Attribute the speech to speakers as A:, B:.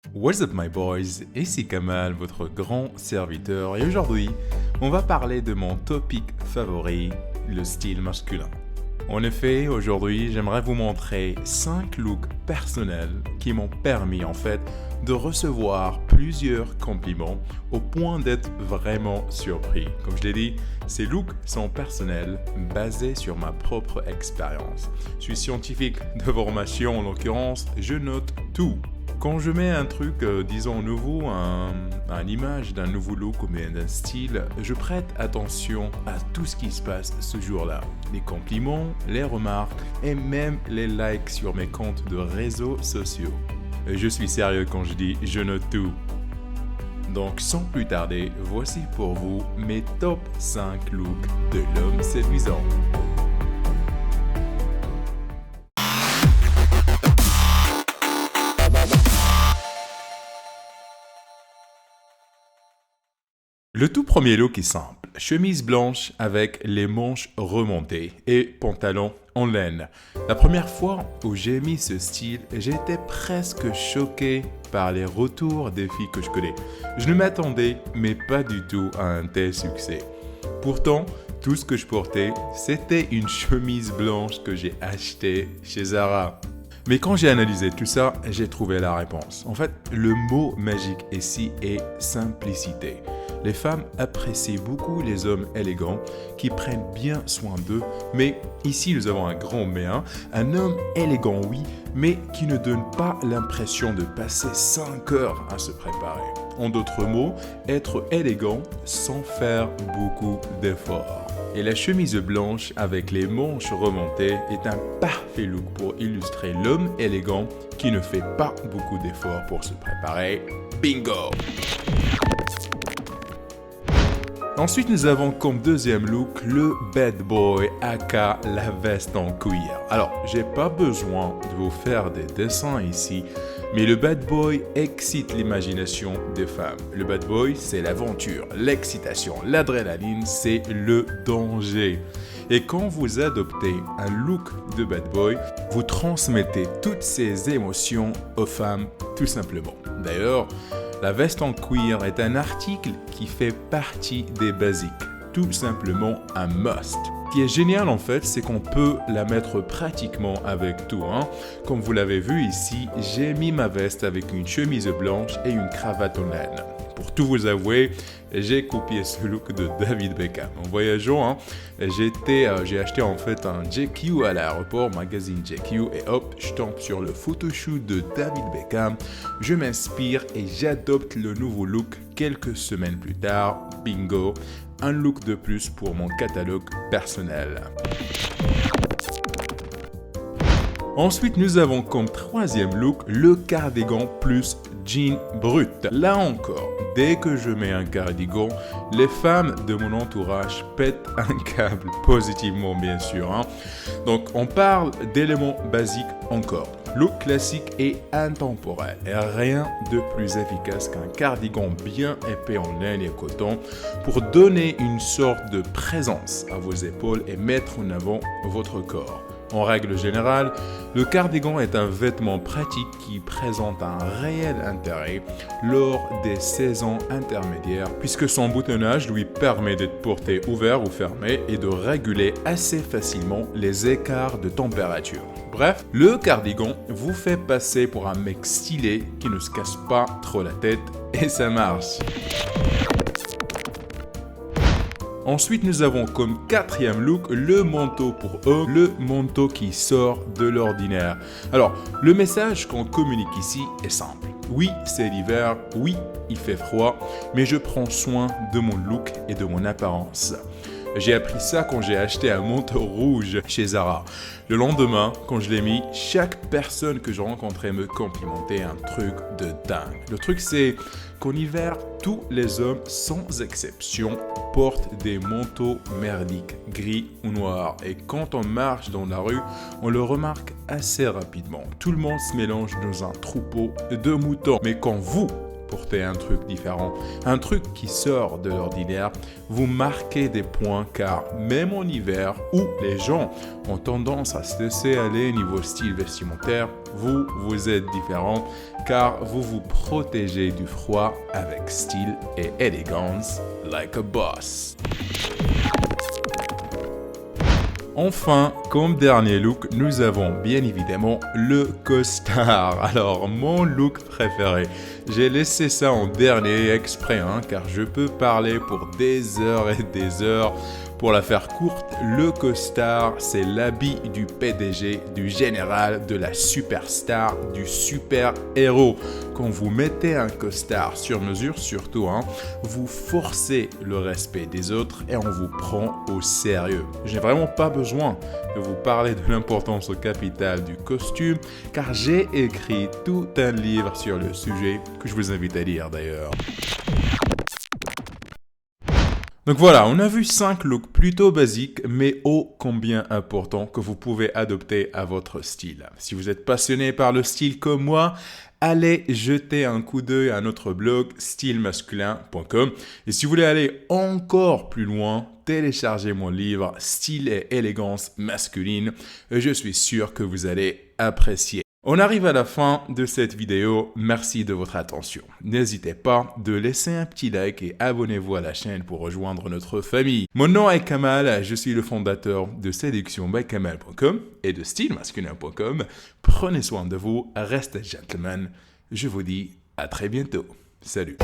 A: What's up my boys, ici Kamal, votre grand serviteur, et aujourd'hui, on va parler de mon topic favori, le style masculin. En effet, aujourd'hui, j'aimerais vous montrer 5 looks personnels qui m'ont permis en fait de recevoir plusieurs compliments au point d'être vraiment surpris. Comme je l'ai dit, ces looks sont personnels, basés sur ma propre expérience. Je suis scientifique de formation, en l'occurrence, je note tout. Quand je mets un truc, disons nouveau, une image d'un nouveau look ou bien d'un style, je prête attention à tout ce qui se passe ce jour-là. Les compliments, les remarques et même les likes sur mes comptes de réseaux sociaux. Et je suis sérieux quand je dis je note tout. Donc sans plus tarder, voici pour vous mes top 5 looks de l'homme séduisant. Le tout premier look est simple, chemise blanche avec les manches remontées et pantalon en laine. La première fois où j'ai mis ce style, j'étais presque choqué par les retours des filles que je connais. Je ne m'attendais mais pas du tout à un tel succès. Pourtant, tout ce que je portais, c'était une chemise blanche que j'ai achetée chez Zara. Mais quand j'ai analysé tout ça, j'ai trouvé la réponse. En fait, le mot magique ici est simplicité. Les femmes apprécient beaucoup les hommes élégants qui prennent bien soin d'eux, mais ici nous avons un grand mais, un homme élégant oui, mais qui ne donne pas l'impression de passer 5 heures à se préparer. En d'autres mots, être élégant sans faire beaucoup d'efforts. Et la chemise blanche avec les manches remontées est un parfait look pour illustrer l'homme élégant qui ne fait pas beaucoup d'efforts pour se préparer. Bingo! Ensuite, nous avons comme deuxième look le bad boy aka la veste en cuir. Alors, j'ai pas besoin de vous faire des dessins ici, mais le bad boy excite l'imagination des femmes. Le bad boy, c'est l'aventure, l'excitation, l'adrénaline, c'est le danger. Et quand vous adoptez un look de bad boy, vous transmettez toutes ces émotions aux femmes tout simplement. D'ailleurs, la veste en cuir est un article qui fait partie des basiques, tout simplement un must. Ce qui est génial en fait, c'est qu'on peut la mettre pratiquement avec tout. Comme vous l'avez vu ici, j'ai mis ma veste avec une chemise blanche et une cravate en laine. Pour tout vous avouer, j'ai copié ce look de David Beckham. En voyageant, j'ai acheté en fait un JQ à l'aéroport, magazine JQ, et hop, je tombe sur le photoshoot de David Beckham. Je m'inspire et j'adopte le nouveau look quelques semaines plus tard. Bingo, un look de plus pour mon catalogue personnel. Ensuite, nous avons comme troisième look le cardigan plus jean brut. Là encore, dès que je mets un cardigan, les femmes de mon entourage pètent un câble, positivement bien sûr. Donc on parle d'éléments basiques encore. Look classique et intemporel. Et rien de plus efficace qu'un cardigan bien épais en laine et coton pour donner une sorte de présence à vos épaules et mettre en avant votre corps. En règle générale, le cardigan est un vêtement pratique qui présente un réel intérêt lors des saisons intermédiaires puisque son boutonnage lui permet d'être porté ouvert ou fermé et de réguler assez facilement les écarts de température. Bref, le cardigan vous fait passer pour un mec stylé qui ne se casse pas trop la tête et ça marche. Ensuite, nous avons comme quatrième look le manteau pour hommes, le manteau qui sort de l'ordinaire. Alors, le message qu'on communique ici est simple. Oui, c'est l'hiver, oui, il fait froid, mais je prends soin de mon look et de mon apparence. J'ai appris ça quand j'ai acheté un manteau rouge chez Zara. Le lendemain, quand je l'ai mis, chaque personne que je rencontrais me complimentait un truc de dingue. Le truc, c'est qu'en hiver, tous les hommes, sans exception, portent des manteaux merdiques, gris ou noirs. Et quand on marche dans la rue, on le remarque assez rapidement. Tout le monde se mélange dans un troupeau de moutons. Mais quand vous adopter un truc différent, un truc qui sort de l'ordinaire, vous marquez des points car même en hiver où les gens ont tendance à se laisser aller niveau style vestimentaire, vous êtes différent car vous vous protégez du froid avec style et élégance like a boss. Enfin, comme dernier look, nous avons bien évidemment le costard. Alors, mon look préféré. J'ai laissé ça en dernier exprès, car je peux parler pour des heures et des heures. Pour la faire courte, le costard, c'est l'habit du PDG, du général, de la superstar, du super-héros. Quand vous mettez un costard sur mesure, surtout, vous forcez le respect des autres et on vous prend au sérieux. Je n'ai vraiment pas besoin de vous parler de l'importance capitale du costume, car j'ai écrit tout un livre sur le sujet que je vous invite à lire d'ailleurs. Donc voilà, on a vu 5 looks plutôt basiques, mais ô combien importants que vous pouvez adopter à votre style. Si vous êtes passionné par le style comme moi, allez jeter un coup d'œil à notre blog stylemasculin.com. Et si vous voulez aller encore plus loin, téléchargez mon livre Style et élégance masculine. Je suis sûr que vous allez apprécier. On arrive à la fin de cette vidéo, merci de votre attention. N'hésitez pas de laisser un petit like et abonnez-vous à la chaîne pour rejoindre notre famille. Mon nom est Kamal, je suis le fondateur de séductionbykamal.com et de stylemasculin.com. Prenez soin de vous, restez gentlemen. Je vous dis à très bientôt. Salut.